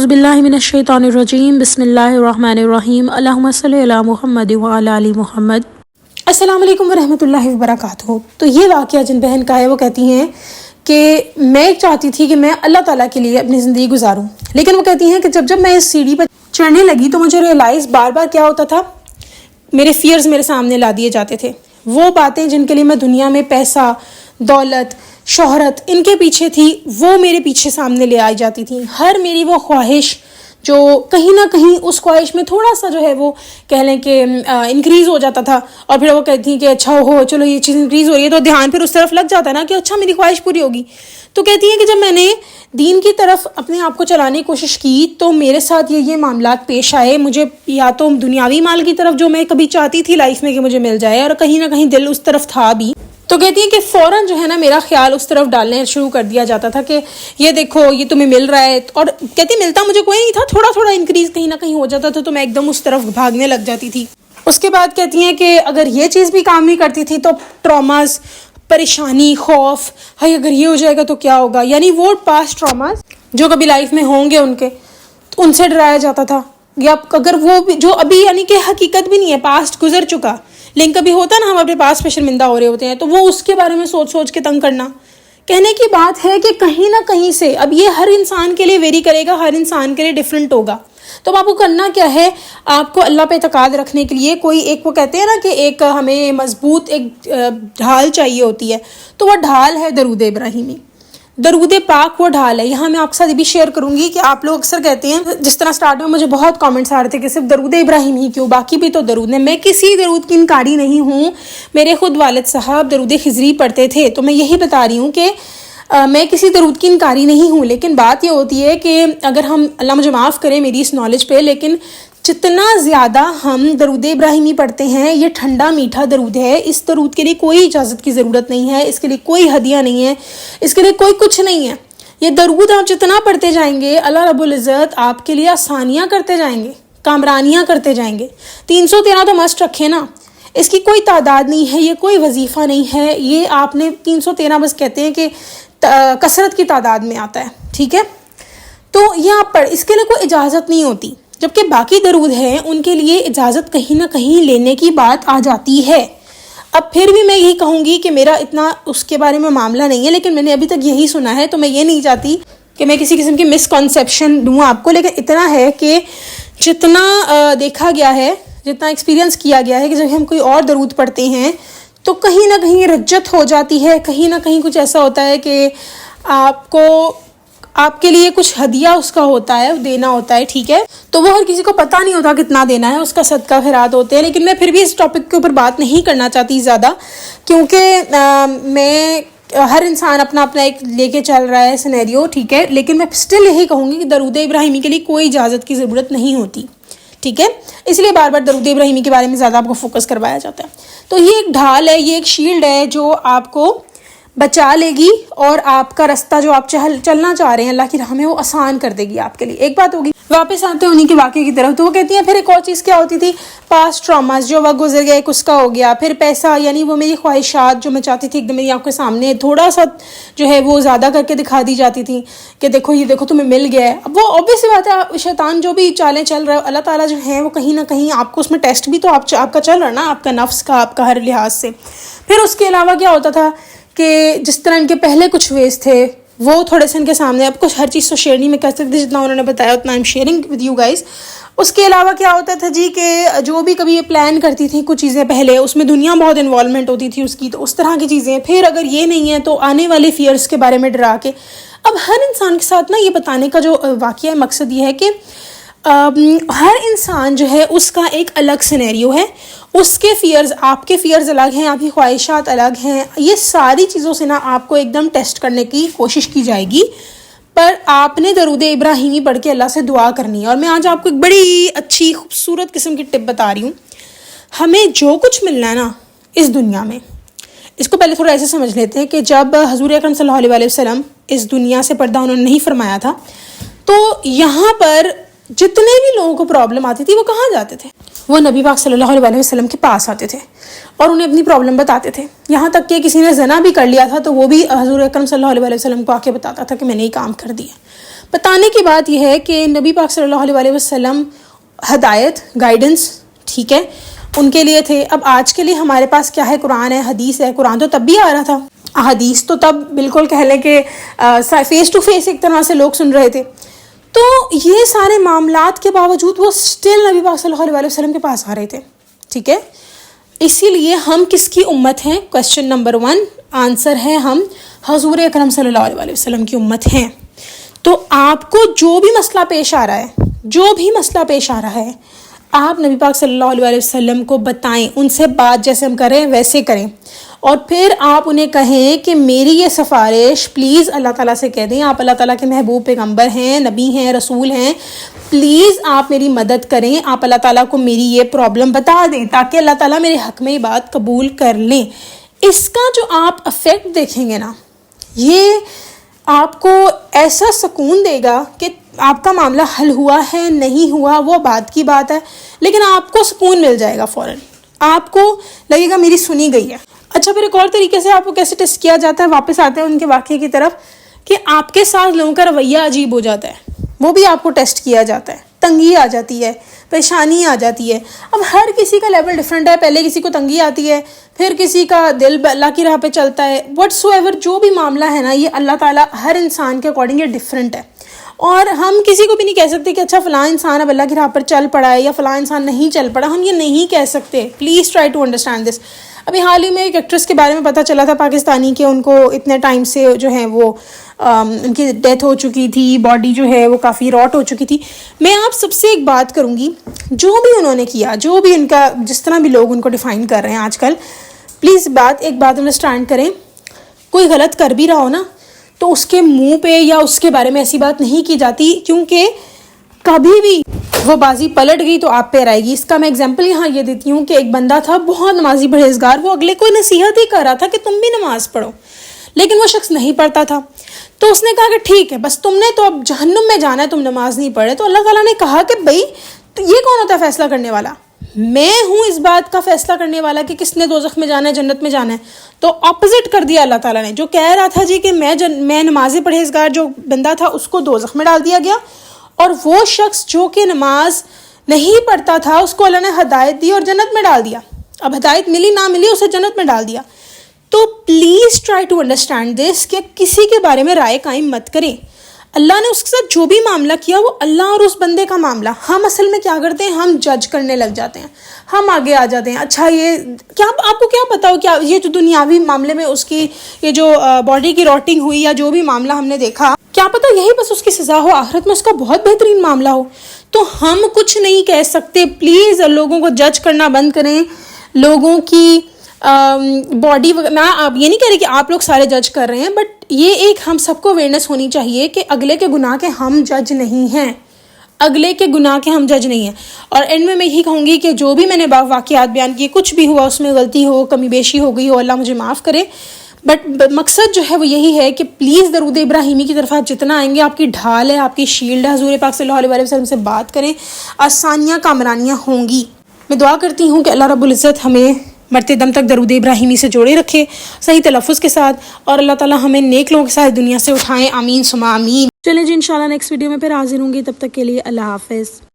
اعوذ باللہ من الشیطان الرجیم بسم اللہ الرحمن الرحیم اللہم صلی علی محمد وعلی آل محمد۔ السلام علیکم ورحمۃ اللہ وبرکاتہ۔ تو یہ واقعہ جن بہن کا ہے وہ کہتی ہیں کہ میں چاہتی تھی کہ میں اللہ تعالیٰ کے لیے اپنی زندگی گزاروں، لیکن وہ کہتی ہیں کہ جب میں اس سیڑھی پر چڑھنے لگی تو مجھے ریئلائز بار بار کیا ہوتا تھا، میرے فیئرز میرے سامنے لا دیے جاتے تھے، وہ باتیں جن کے لیے میں دنیا میں پیسہ، دولت، شہرت ان کے پیچھے تھی، وہ میرے پیچھے سامنے لے آئی جاتی تھیں۔ ہر میری وہ خواہش جو کہیں نہ کہیں اس خواہش میں تھوڑا سا جو ہے وہ کہہ لیں کہ انکریز ہو جاتا تھا، اور پھر وہ کہتی ہیں کہ اچھا ہو چلو یہ چیز انکریز ہو رہی ہے تو دھیان پھر اس طرف لگ جاتا ہے نا کہ اچھا میری خواہش پوری ہوگی۔ تو کہتی ہیں کہ جب میں نے دین کی طرف اپنے آپ کو چلانے کی کوشش کی تو میرے ساتھ یہ معاملات پیش آئے، مجھے یا تو دنیاوی مال کی طرف جو میں کبھی چاہتی تھی لائف میں کہ مجھے مل جائے، اور کہیں نہ کہیں دل اس طرف تھا بھی، تو کہتی ہیں کہ فوراً جو ہے نا میرا خیال اس طرف ڈالنے شروع کر دیا جاتا تھا کہ یہ دیکھو یہ تمہیں مل رہا ہے، اور کہتی ملتا مجھے کوئی نہیں تھا، تھوڑا تھوڑا انکریز کہیں نہ کہیں ہو جاتا تھا تو میں ایک دم اس طرف بھاگنے لگ جاتی تھی۔ اس کے بعد کہتی ہیں کہ اگر یہ چیز بھی کام نہیں کرتی تھی تو ٹراماز، پریشانی، خوف، ہائی اگر یہ ہو جائے گا تو کیا ہوگا، یعنی وہ پاسٹ ٹراماز جو کبھی لائف میں ہوں گے ان سے ڈرایا جاتا تھا، یا اگر وہ جو ابھی یعنی کہ حقیقت بھی نہیں ہے، پاسٹ گزر چکا، لیکن کبھی ہوتا نا ہم اپنے پاس پہ شرمندہ ہو رہے ہوتے ہیں تو وہ اس کے بارے میں سوچ سوچ کے تنگ کرنا۔ کہنے کی بات ہے کہ کہیں نہ کہیں سے اب یہ ہر انسان کے لیے ویری کرے گا، ہر انسان کے لیے ڈیفرنٹ ہوگا، تو آپ کو کرنا کیا ہے، آپ کو اللہ پہ اعتقاد رکھنے کے لیے کوئی ایک وہ کہتے ہیں نا کہ ایک ہمیں مضبوط ایک ڈھال چاہیے ہوتی ہے، تو وہ ڈھال ہے درود ابراہیمی، درود پاک وہ ڈھال ہے۔ یہاں میں آپ کے ساتھ بھی شیئر کروں گی کہ آپ لوگ اکثر کہتے ہیں، جس طرح سٹارٹ میں مجھے بہت کامنٹس آ رہے تھے کہ صرف درود ابراہیم ہی کیوں، باقی بھی تو درود ہیں۔ میں کسی درود کی انکاری نہیں ہوں، میرے خود والد صاحب درود خضری پڑھتے تھے، تو میں یہی بتا رہی ہوں کہ میں کسی درود کی انکاری نہیں ہوں، لیکن بات یہ ہوتی ہے کہ اگر ہم، اللہ مجھے معاف کرے میری اس نالج پہ، لیکن جتنا زیادہ ہم درود ابراہیمی پڑھتے ہیں، یہ ٹھنڈا میٹھا درود ہے، اس درود کے لیے کوئی اجازت کی ضرورت نہیں ہے، اس کے لیے کوئی ہدیہ نہیں ہے، اس کے لیے کوئی کچھ نہیں ہے۔ یہ درود آپ جتنا پڑھتے جائیں گے اللہ رب العزت آپ کے لیے آسانیاں کرتے جائیں گے، کامرانیاں کرتے جائیں گے۔ 313 تو مسٹ رکھے نا، اس کی کوئی تعداد نہیں ہے، یہ کوئی وظیفہ نہیں ہے، یہ آپ نے 313 بس کہتے ہیں کہ کثرت کی تعداد میں آتا ہے، ٹھیک ہے، تو یہ آپ پڑھ، اس کے لیے کوئی اجازت نہیں ہوتی، جبکہ باقی درود ہیں ان کے لیے اجازت کہیں نہ کہیں لینے کی بات آ جاتی ہے۔ اب پھر بھی میں یہی کہوں گی کہ میرا اتنا اس کے بارے میں معاملہ نہیں ہے، لیکن میں نے ابھی تک یہی سنا ہے، تو میں یہ نہیں چاہتی کہ میں کسی قسم کی مسکنسیپشن دوں آپ کو، لیکن اتنا ہے کہ جتنا دیکھا گیا ہے، جتنا ایکسپیرینس کیا گیا ہے کہ جب ہم کوئی اور درود پڑھتے ہیں تو کہیں نہ کہیں رجت ہو جاتی ہے، کہیں نہ کہیں کچھ ایسا ہوتا ہے کہ آپ کے لیے کچھ ہدیہ اس کا ہوتا ہے، دینا ہوتا ہے، ٹھیک ہے، تو وہ ہر کسی کو پتہ نہیں ہوتا کتنا دینا ہے، اس کا صدقہ خیرات ہوتے ہیں، لیکن میں پھر بھی اس ٹاپک کے اوپر بات نہیں کرنا چاہتی زیادہ، کیونکہ میں ہر انسان اپنا ایک لے کے چل رہا ہے سینیریو، ٹھیک ہے، لیکن میں اسٹل یہی کہوں گی کہ درود ابراہیمی کے لیے کوئی اجازت کی ضرورت نہیں ہوتی، ٹھیک ہے، اس لیے بار بار درود ابراہیمی کے بارے میں زیادہ آپ کو فوکس کروایا جاتا ہے۔ تو یہ ایک ڈھال ہے، یہ ایک شیلڈ ہے جو آپ کو بچا لے گی، اور آپ کا رستہ جو آپ چلنا چاہ رہے ہیں اللہ کی راہ میں وہ آسان کر دے گی آپ کے لیے۔ ایک بات ہوگی، واپس آتے ہیں انہیں کے واقعے کی طرف، تو وہ کہتی ہیں پھر ایک اور چیز کیا ہوتی تھی، پاسٹ ٹراماز جو وقت گزر گیا ایک اس کا ہو گیا، پھر پیسہ، یعنی وہ میری خواہشات جو میں چاہتی تھی ایک دم میری آنکھ کے سامنے تھوڑا سا جو ہے وہ زیادہ کر کے دکھا دی جاتی تھی کہ دیکھو یہ دیکھو تمہیں مل گیا ہے۔ اب وہ اوبیس سی بات ہے، شیطان جو بھی چالیں چل رہا ہے، اللہ تعالیٰ جو ہے وہ کہیں نہ کہیں آپ کو اس میں ٹیسٹ بھی تو آپ کا چل رہا ہے نا، آپ کا نفس کا، آپ کا ہر لحاظ سے۔ پھر اس کے علاوہ کیا ہوتا تھا کہ جس طرح ان کے پہلے کچھ ویز تھے وہ تھوڑے سے ان کے سامنے، اب کچھ ہر چیز تو شیئر نہیں میں کر سکتی، جتنا انہوں نے بتایا اتنا I'm sharing with you guys۔ اس کے علاوہ کیا ہوتا تھا جی کہ جو بھی کبھی یہ پلان کرتی تھی کچھ چیزیں پہلے، اس میں دنیا بہت انوالومنٹ ہوتی تھی اس کی، تو اس طرح کی چیزیں، پھر اگر یہ نہیں ہے تو آنے والے فیئرس کے بارے میں ڈرا کے۔ اب ہر انسان کے ساتھ نا یہ بتانے کا جو واقعہ ہے، مقصد یہ ہے کہ ہر انسان جو ہے اس کا ایک الگ سینیریو ہے، اس کے فیئرز، آپ کے فیئرز الگ ہیں، آپ کی خواہشات الگ ہیں، یہ ساری چیزوں سے نا آپ کو ایک دم ٹیسٹ کرنے کی کوشش کی جائے گی، پر آپ نے درود ابراہیمی پڑھ کے اللہ سے دعا کرنی ہے۔ اور میں آج آپ کو ایک بڑی اچھی خوبصورت قسم کی ٹپ بتا رہی ہوں، ہمیں جو کچھ ملنا ہے نا اس دنیا میں، اس کو پہلے تھوڑا ایسے سمجھ لیتے ہیں کہ جب حضور اکرم صلی اللہ علیہ وسلم اس دنیا سے پردہ انہوں نے نہیں فرمایا تھا، تو یہاں پر جتنے بھی لوگوں کو پرابلم آتی تھی وہ کہاں جاتے تھے، وہ نبی پاک صلی اللہ علیہ وسلم کے پاس آتے تھے اور انہیں اپنی پرابلم بتاتے تھے، یہاں تک کہ کسی نے زنا بھی کر لیا تھا تو وہ بھی حضور اکرم صلی اللہ علیہ وسلم کو آ کے بتاتا تھا کہ میں نے یہ کام کر دیا۔ بتانے کی بات یہ ہے کہ نبی پاک صلی اللہ علیہ وسلم ہدایت، گائیڈنس، ٹھیک ہے، ان کے لیے تھے. اب آج کے لیے ہمارے پاس کیا ہے؟ قرآن ہے، حدیث ہے. قرآن تو تب بھی آ رہا تھا، حدیث تو تب بالکل کہہ لیں کہ فیس ٹو فیس ایک طرح سے لوگ سن رہے تھے. تو یہ سارے معاملات کے باوجود وہ اسٹل نبی پاک صلی اللہ علیہ وسلم کے پاس آ رہے تھے، ٹھیک ہے. اسی لیے ہم کس کی امت ہیں؟ کویسچن نمبر 1 آنسر ہے ہم حضور اکرم صلی اللہ علیہ وسلم کی امت ہیں. تو آپ کو جو بھی مسئلہ پیش آ رہا ہے آپ نبی پاک صلی اللہ علیہ وسلم کو بتائیں، ان سے بات جیسے ہم کریں ویسے کریں، اور پھر آپ انہیں کہیں کہ میری یہ سفارش پلیز اللہ تعالیٰ سے کہہ دیں. آپ اللہ تعالیٰ کے محبوب پیغمبر ہیں، نبی ہیں، رسول ہیں، پلیز آپ میری مدد کریں، آپ اللہ تعالیٰ کو میری یہ پرابلم بتا دیں تاکہ اللہ تعالیٰ میرے حق میں یہ بات قبول کر لیں. اس کا جو آپ افیکٹ دیکھیں گے نا، یہ آپ کو ایسا سکون دے گا کہ آپ کا معاملہ حل ہوا ہے نہیں ہوا وہ بات کی بات ہے، لیکن آپ کو سکون مل جائے گا فوراً، آپ کو لگے گا میری سنی گئی ہے. اچھا، پھر ایک اور طریقے سے آپ کو کیسے ٹیسٹ کیا جاتا ہے؟ واپس آتے ہیں ان کے واقعے کی طرف کہ آپ کے ساتھ لوگوں کا رویہ عجیب ہو جاتا ہے، وہ بھی آپ کو ٹیسٹ کیا جاتا ہے. تنگی آ جاتی ہے، پریشانی آ جاتی ہے. اب ہر کسی کا لیول ڈفرینٹ ہے، پہلے کسی کو تنگی آتی ہے، پھر کسی کا دل اللہ کی راہ پہ چلتا ہے. واٹس ایور جو بھی معاملہ ہے نا، یہ اللہ تعالیٰ ہر انسان کے اکارڈنگ یہ ڈفرینٹ ہے. اور ہم کسی کو بھی نہیں کہہ سکتے کہ اچھا فلاں انسان اب اللہ کی راہ پر چل پڑا ہے یا فلاں انسان نہیں چل پڑا. ہم یہ نہیں کہہ سکتے. Please try to understand this. ابھی حال ہی میں ایک ایکٹریس کے بارے میں پتہ چلا تھا پاکستانی کے، ان کو اتنے ٹائم سے جو ہے وہ ان کی ڈیتھ ہو چکی تھی، باڈی جو ہے وہ کافی راٹ ہو چکی تھی. میں آپ سب سے ایک بات کروں گی، جو بھی انہوں نے کیا، جو بھی ان کا جس طرح بھی لوگ ان کو ڈیفائن کر رہے ہیں آج کل، پلیز ایک بات انڈرسٹینڈ کریں. کوئی غلط کر بھی رہا ہو نا تو اس کے منہ پہ یا اس کے بارے میں ایسی بات نہیں کی جاتی، کیونکہ کبھی بھی وہ بازی پلٹ گئی تو آپ پہ آئے گی. اس کا میں اگزامپل یہاں یہ دیتی ہوں کہ ایک بندہ تھا بہت نمازی پرہیزگار، وہ اگلے کوئی نصیحت ہی کر رہا تھا کہ تم بھی نماز پڑھو، لیکن وہ شخص نہیں پڑھتا تھا. تو اس نے کہا کہ ٹھیک ہے، بس تم نے تو اب جہنم میں جانا ہے، تم نماز نہیں پڑھے. تو اللہ تعالیٰ نے کہا کہ بھائی یہ کون ہوتا ہے فیصلہ کرنے والا؟ میں ہوں اس بات کا فیصلہ کرنے والا کہ کس نے دوزخ میں جانا ہے، جنت میں جانا ہے. تو اپوزٹ کر دیا اللہ تعالیٰ نے. جو کہہ رہا تھا جی کہ میں نماز پرہیزگار جو بندہ تھا اس کو دوزخ میں ڈال دیا گیا، اور وہ شخص جو کہ نماز نہیں پڑھتا تھا اس کو اللہ نے ہدایت دی اور جنت میں ڈال دیا. اب ہدایت ملی نہ ملی، اسے جنت میں ڈال دیا. تو please try to understand this کہ کسی کے بارے میں رائے قائم مت کریں. اللہ نے اس کے ساتھ جو بھی معاملہ کیا وہ اللہ اور اس بندے کا معاملہ. ہم اصل میں کیا کرتے ہیں؟ ہم جج کرنے لگ جاتے ہیں، ہم آگے آ جاتے ہیں. اچھا یہ کیا آپ کو کیا پتا ہو کیا یہ جو دنیاوی معاملے میں اس کی یہ جو باڈی کی روٹنگ ہوئی یا جو بھی معاملہ ہم نے دیکھا، کیا پتا یہی بس اس کی سزا ہو، آخرت میں اس کا بہت بہترین معاملہ ہو. تو ہم کچھ نہیں کہہ سکتے. پلیز لوگوں کو جج کرنا بند کریں. لوگوں کی باڈی، میں آپ یہ نہیں کہہ رہی کہ آپ لوگ سارے جج کر رہے ہیں، بٹ یہ ایک ہم سب کو اویئرنیس ہونی چاہیے کہ اگلے کے گناہ کے ہم جج نہیں ہیں، اگلے کے گناہ کے ہم جج نہیں ہیں. اور اینڈ میں یہی کہوں گی کہ جو بھی میں نے واقعات بیان کیے، کچھ بھی ہوا اس میں غلطی ہو، کمی بیشی ہو گئی ہو، اللہ مجھے معاف کرے. بٹ مقصد جو ہے وہ یہی ہے کہ پلیز درود ابراہیمی کی طرف آپ جتنا آئیں گے، آپ کی ڈھال ہے، آپ کی شیلڈ ہے. حضور پاک صلی اللہ علیہ وسلم سے بات کریں، آسانیاں کامرانیاں ہوں گی. میں دعا کرتی ہوں کہ اللہ رب العزت ہمیں مرتے دم تک درود ابراہیمی سے جوڑے رکھے صحیح تلفظ کے ساتھ، اور اللہ تعالیٰ ہمیں نیک لوگوں کے ساتھ دنیا سے اٹھائیں. آمین ثم آمین. چلیں جی، انشاءاللہ نیکسٹ ویڈیو میں پھر حاضر ہوں گی. تب تک کے لیے اللہ حافظ.